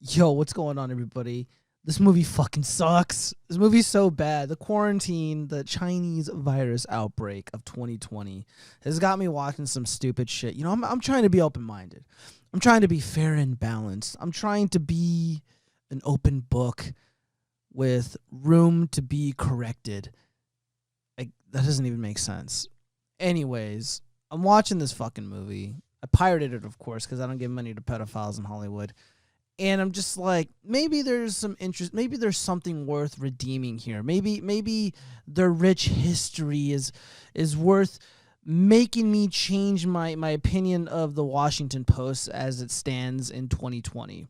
Yo, what's going on, everybody? This movie fucking sucks. This movie's so bad. The quarantine, the Chinese virus outbreak of 2020 has got me watching some stupid shit. You know, I'm trying to be open-minded. I'm trying to be fair and balanced. I'm trying to be an open book with room to be corrected. That doesn't even make sense. Anyways, I'm watching this fucking movie. I pirated it, of course, because I don't give money to pedophiles in Hollywood. And I'm just like, maybe there's some interest. Maybe there's something worth redeeming here. Maybe their rich history is worth making me change my opinion of the Washington Post as it stands in 2020.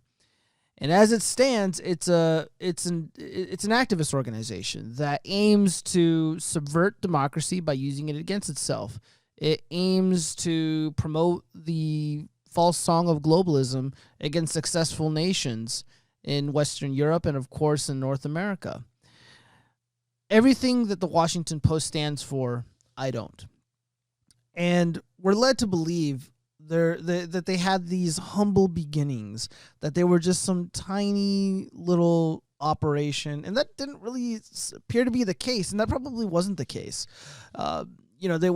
And as it stands, it's an activist organization that aims to subvert democracy by using it against itself. It aims to promote the false song of globalism against successful nations in Western Europe and, of course, in North America. Everything that the Washington Post stands for, I don't. And we're led to believe that they had these humble beginnings, that they were just some tiny little operation, and that didn't really appear to be the case, and that probably wasn't the case. You know, they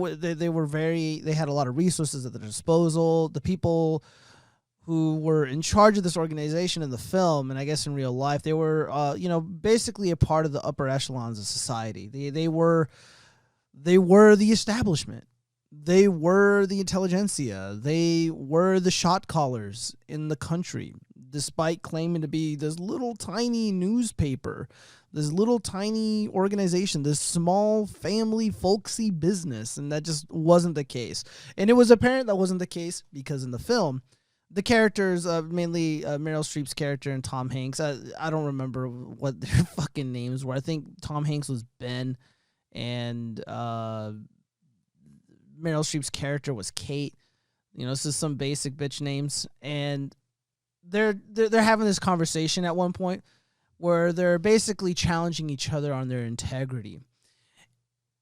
had a lot of resources at their disposal. The people who were in charge of this organization in the film, and I guess in real life, they were, basically a part of the upper echelons of society. They were the establishment. They were the intelligentsia. They were the shot callers in the country, despite claiming to be this little tiny newspaper, this little tiny organization, this small family folksy business, and that just wasn't the case. And it was apparent that wasn't the case because in the film, the characters, mainly Meryl Streep's character and Tom Hanks, I don't remember what their fucking names were. I think Tom Hanks was Ben, and Meryl Streep's character was Kate. You know, this is some basic bitch names, and they're having this conversation at one point where they're basically challenging each other on their integrity.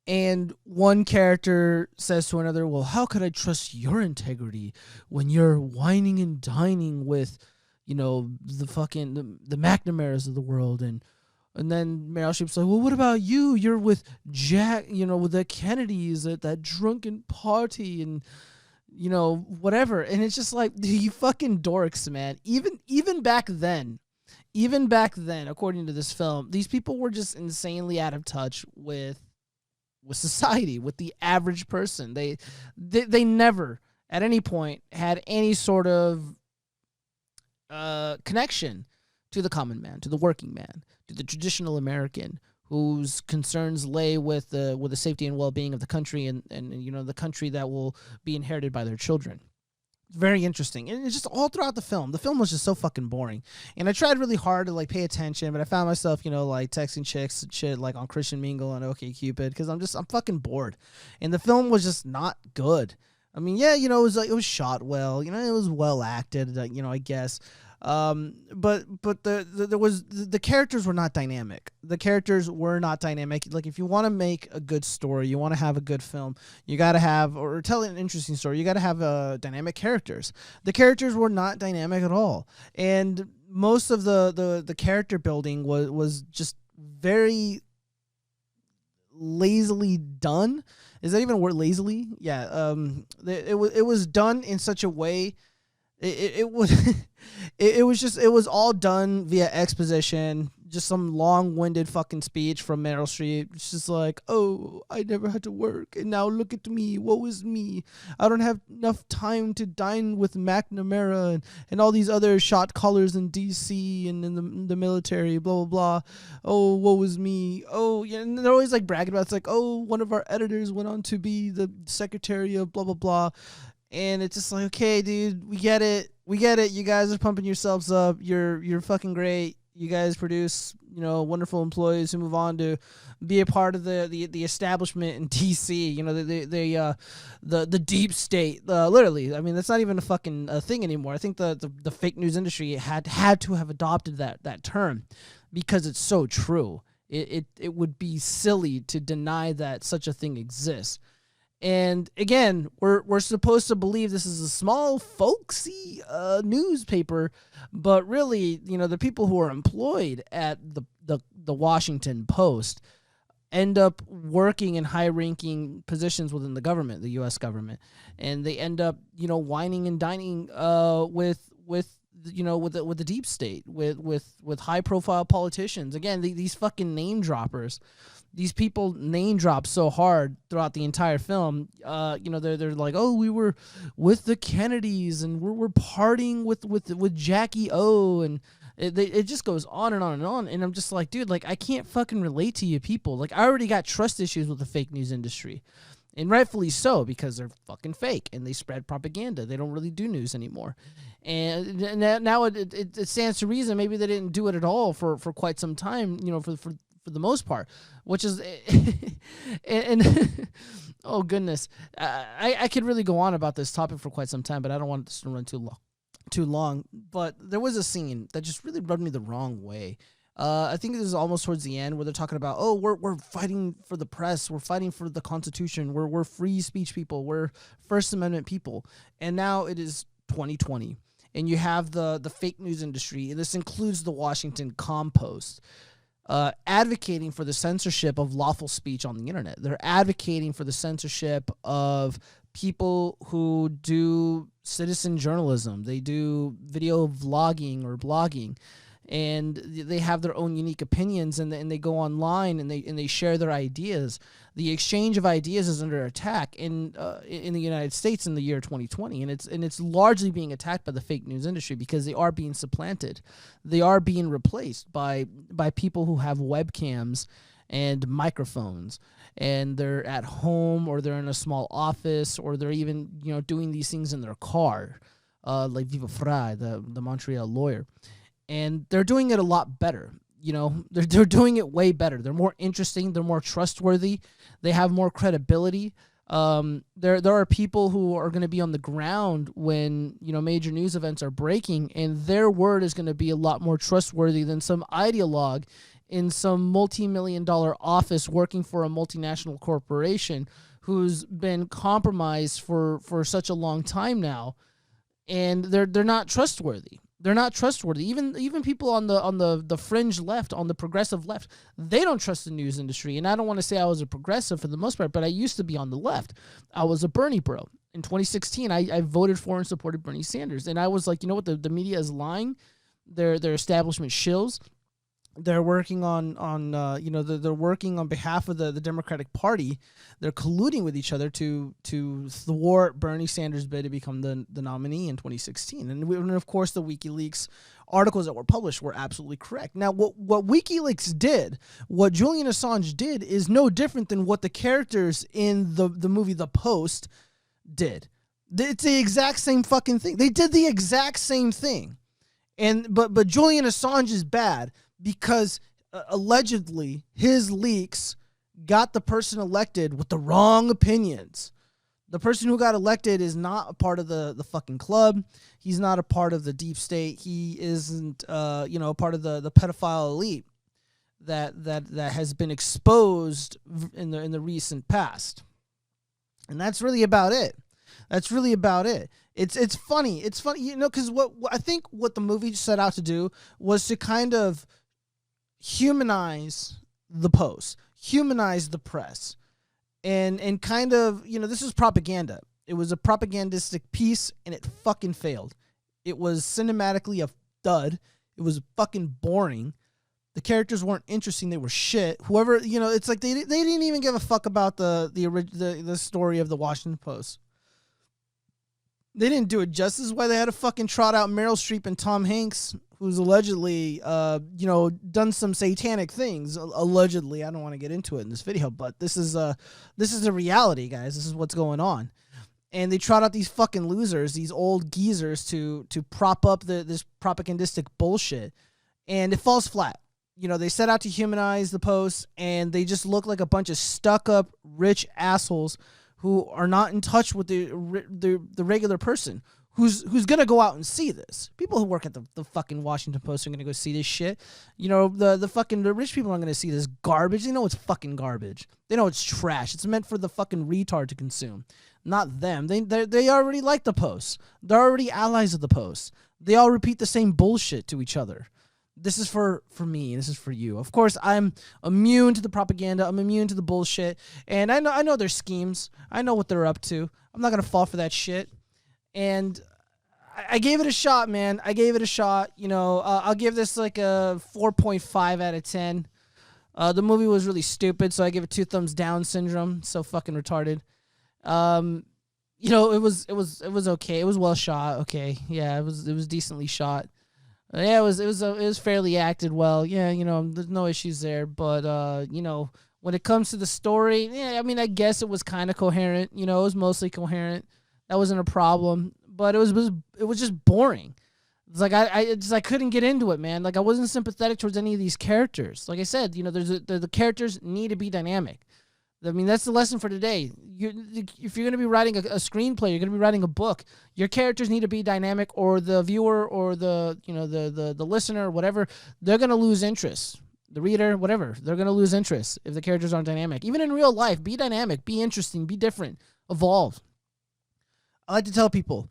And one character says to another, well, how could I trust your integrity when you're whining and dining with, you know, the McNamara's of the world? And then Meryl Streep's like, well, what about you? You're with Jack, you know, with the Kennedys at that drunken party and, you know, whatever. And it's just like, you fucking dorks, man. Even back then, according to this film, these people were just insanely out of touch with society, with the average person. They never at any point had any sort of connection to the common man, to the working man, to the traditional American whose concerns lay with the safety and well-being of the country and you know, the country that will be inherited by their children. Very interesting. And it's just all throughout the film. The film was just so fucking boring. And I tried really hard to, like, pay attention, but I found myself, you know, like, texting chicks and shit, like, on Christian Mingle and OkCupid, because I'm fucking bored. And the film was just not good. I mean, yeah, you know, it was shot well. You know, it was well acted, you know, I guess. But the characters were not dynamic. The characters were not dynamic. Like, if you want to make a good story, you want to have a good film, you got to have, or tell an interesting story, you got to have dynamic characters. The characters were not dynamic at all. And most of the character building was just very lazily done. Is that even a word, lazily? Yeah. It was done in such a way. It was all done via exposition, just some long-winded fucking speech from Meryl Streep. It's just like, oh, I never had to work, and now look at me, woe is me. I don't have enough time to dine with McNamara and all these other shot callers in D.C. and in the military, blah, blah, blah. Oh, woe is me. Oh, yeah, and they're always like bragging about, it's like, oh, one of our editors went on to be the secretary of blah, blah, blah. And it's just like, okay, dude, we get it. You guys are pumping yourselves up. You're fucking great. You guys produce, you know, wonderful employees who move on to be a part of the establishment in DC. You know, the deep state. Literally, I mean, that's not even a fucking thing anymore. I think the fake news industry had to have adopted that term because it's so true. It would be silly to deny that such a thing exists. And again, we're supposed to believe this is a small, folksy newspaper, but really, the people who are employed at the Washington Post end up working in high-ranking positions within the government, the U.S. government, and they end up, whining and dining with the deep state, with high-profile politicians. Again, these fucking name droppers. These people name drop so hard throughout the entire film. They're like, oh, we were with the Kennedys and we're partying with Jackie O, and it just goes on and on and on. And I'm just like, dude, like, I can't fucking relate to you people. Like, I already got trust issues with the fake news industry, and rightfully so, because they're fucking fake and they spread propaganda. They don't really do news anymore. And now it stands to reason maybe they didn't do it at all for quite some time, for the most part, which is, and oh goodness, I could really go on about this topic for quite some time, but I don't want this to run too long. But there was a scene that just really rubbed me the wrong way. I think this is almost towards the end where they're talking about, oh, we're fighting for the press, we're fighting for the Constitution, we're free speech people, we're First Amendment people, and now it is 2020, and you have the fake news industry, and this includes the Washington Compost, advocating for the censorship of lawful speech on the internet. They're advocating for the censorship of people who do citizen journalism. They do video vlogging or blogging, and they have their own unique opinions, and they go online and they share their ideas. The exchange of ideas is under attack in the United States in the year 2020, and it's largely being attacked by the fake news industry because they are being supplanted. They are being replaced by people who have webcams and microphones, and they're at home, or they're in a small office, or they're even doing these things in their car, like LBRY, the Montreal lawyer, and they're doing it a lot better. They're doing it way better. They're more interesting. They're more trustworthy. They have more credibility. There are people who are going to be on the ground when major news events are breaking, and their word is going to be a lot more trustworthy than some ideologue in some multi-million-dollar office working for a multinational corporation who's been compromised for such a long time now, and they're not trustworthy. They're not trustworthy. Even people on the fringe left, on the progressive left, they don't trust the news industry. And I don't want to say I was a progressive for the most part, but I used to be on the left. I was a Bernie bro. In 2016, I voted for and supported Bernie Sanders. And I was like, you know what? The media is lying. They're establishment shills. They're working they're working on behalf of the Democratic Party. They're colluding with each other to thwart Bernie Sanders' bid to become the nominee in 2016. And of course, the WikiLeaks articles that were published were absolutely correct. Now, what WikiLeaks did, what Julian Assange did, is no different than what the characters in the movie The Post did. It's the exact same fucking thing. They did the exact same thing. But Julian Assange is bad because allegedly his leaks got the person elected with the wrong opinions. The person who got elected is not a part of the fucking club. He's not a part of the deep state. He isn't a part of the pedophile elite that has been exposed in the recent past. And that's really about it. It's funny. It's funny, because what I think what the movie set out to do was to kind of humanize the Post, humanize the press, and kind of, this was propaganda. It was a propagandistic piece, and it fucking failed. It was cinematically a dud. It was fucking boring. The characters weren't interesting. They were shit. Whoever, it's like they didn't even give a fuck about the story of the Washington Post. They didn't do it justice. Why they had to fucking trot out Meryl Streep and Tom Hanks, who's allegedly, done some satanic things. Allegedly, I don't want to get into it in this video, but this is the reality, guys. This is what's going on. And they trot out these fucking losers, these old geezers, to prop up this propagandistic bullshit, and it falls flat. They set out to humanize the Post, and they just look like a bunch of stuck-up rich assholes who are not in touch with the regular person, who's gonna go out and see this. People who work at the fucking Washington Post are gonna go see this shit. You know, the rich people aren't gonna see this garbage. They know it's fucking garbage. They know it's trash. It's meant for the fucking retard to consume, not them. They already like the Post. They're already allies of the Post. They all repeat the same bullshit to each other. This is for me. This is for you. Of course, I'm immune to the propaganda. I'm immune to the bullshit. And I know their schemes. I know what they're up to. I'm not gonna fall for that shit. And I gave it a shot, man. I gave it a shot. You know, I'll give this like a 4.5 out of 10. The movie was really stupid, so I give it 2 thumbs down syndrome. So fucking retarded. You know, it was okay. It was well shot. Okay, yeah, it was decently shot. Yeah, it was fairly acted well. Yeah, you know, there's no issues there. But you know, when it comes to the story, yeah, I mean, I guess it was kind of coherent. You know, it was mostly coherent. That wasn't a problem. But it was just boring. It's like I couldn't get into it, man. Like I wasn't sympathetic towards any of these characters. Like I said, you know, the characters need to be dynamic. I mean, that's the lesson for today. If you're going to be writing a screenplay, you're going to be writing a book, your characters need to be dynamic, or the viewer or the listener, whatever, they're going to lose interest. The reader, whatever, they're going to lose interest if the characters aren't dynamic. Even in real life, be dynamic, be interesting, be different, evolve. I like to tell people,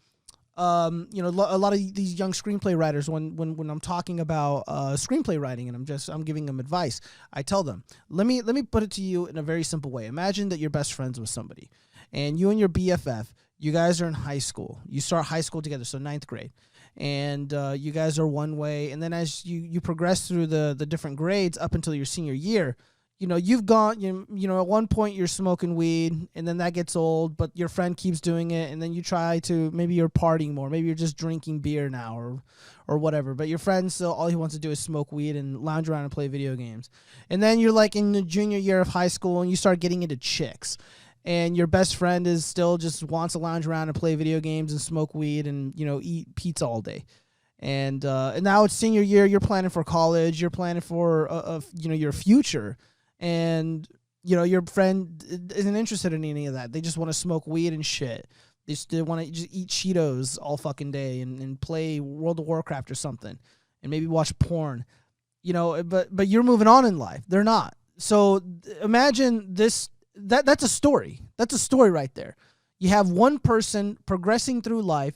you know, a lot of these young screenplay writers, when I'm talking about screenplay writing and I'm giving them advice, I tell them, let me put it to you in a very simple way. Imagine that you're best friends with somebody, and you and your BFF, you guys are in high school. You start high school together, so 9th grade, and you guys are one way, and then as you progress through the different grades up until your senior year, you know, you've gone, you know, at one point you're smoking weed, and then that gets old, but your friend keeps doing it, and then you try to, maybe you're partying more, maybe you're just drinking beer now or whatever, but your friend still, all he wants to do is smoke weed and lounge around and play video games. And then you're like in the junior year of high school, and you start getting into chicks, and your best friend is still just wants to lounge around and play video games and smoke weed and, you know, eat pizza all day. And now it's senior year, you're planning for college, you're planning for, you know, your future. And, you know, your friend isn't interested in any of that. They just want to smoke weed and shit. They still want to just eat Cheetos all fucking day and play World of Warcraft or something and maybe watch porn. You know, but you're moving on in life. They're not. So imagine this. That's a story. That's a story right there. You have one person progressing through life,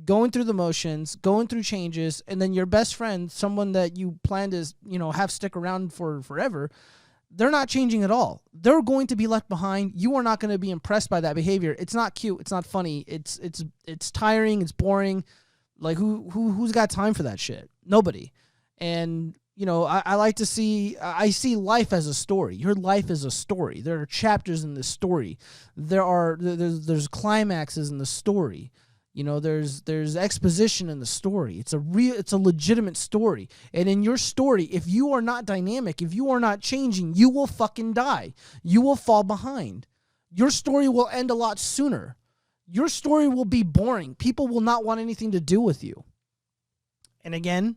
going through the motions, going through changes, and then your best friend, someone that you plan to, you know, have stick around for forever, they're not changing at all. They're going to be left behind. You are not going to be impressed by that behavior. It's not cute. It's not funny. It's tiring. It's boring. Like who's got time for that shit? Nobody. And you know, I like to see. I see life as a story. Your life is a story. There are chapters in this story. There's climaxes in the story. You know, there's exposition in the story. It's a legitimate story. And in your story, if you are not dynamic, if you are not changing, you will fucking die. You will fall behind. Your story will end a lot sooner. Your story will be boring. People will not want anything to do with you. And again,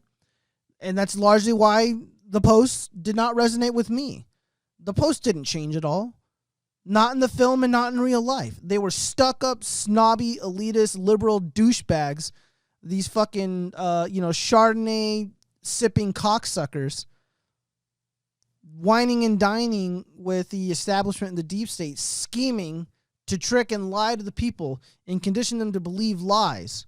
and that's largely why the Post did not resonate with me. The Post didn't change at all. Not in the film and not in real life. They were stuck-up, snobby, elitist, liberal douchebags. These fucking, Chardonnay-sipping cocksuckers whining and dining with the establishment and the deep state, scheming to trick and lie to the people and condition them to believe lies.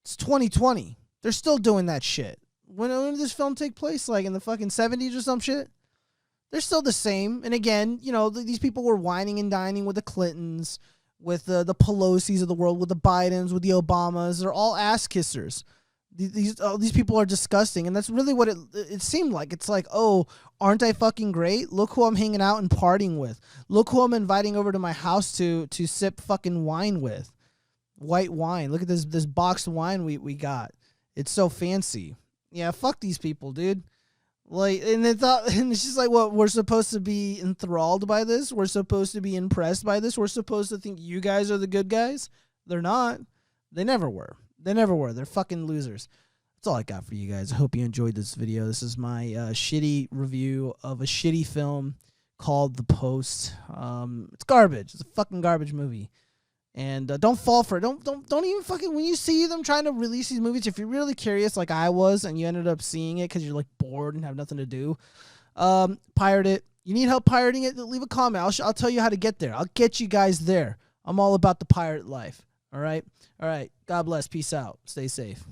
It's 2020. They're still doing that shit. When did this film take place? Like in the fucking 70s or some shit? They're still the same. And again, you know, these people were whining and dining with the Clintons, with the Pelosi's of the world, with the Bidens, with the Obamas. They're all ass kissers. These people are disgusting. And that's really what it seemed like. It's like, oh, aren't I fucking great? Look who I'm hanging out and partying with. Look who I'm inviting over to my house to sip fucking wine with. White wine. Look at this boxed wine we got. It's so fancy. Yeah, fuck these people, dude. Like, and it's just like, what, we're supposed to be enthralled by this? We're supposed to be impressed by this? We're supposed to think you guys are the good guys? They're not. They never were. They're fucking losers. That's all I got for you guys. I hope you enjoyed this video. This is my shitty review of a shitty film called The Post. It's garbage. It's a fucking garbage movie. And don't fall for it. Don't even fucking, when you see them trying to release these movies, if you're really curious like I was and you ended up seeing it because you're like bored and have nothing to do, pirate it. You need help pirating it? Leave a comment. I'll tell you how to get there. I'll get you guys there. I'm all about the pirate life. All right? God bless. Peace out. Stay safe.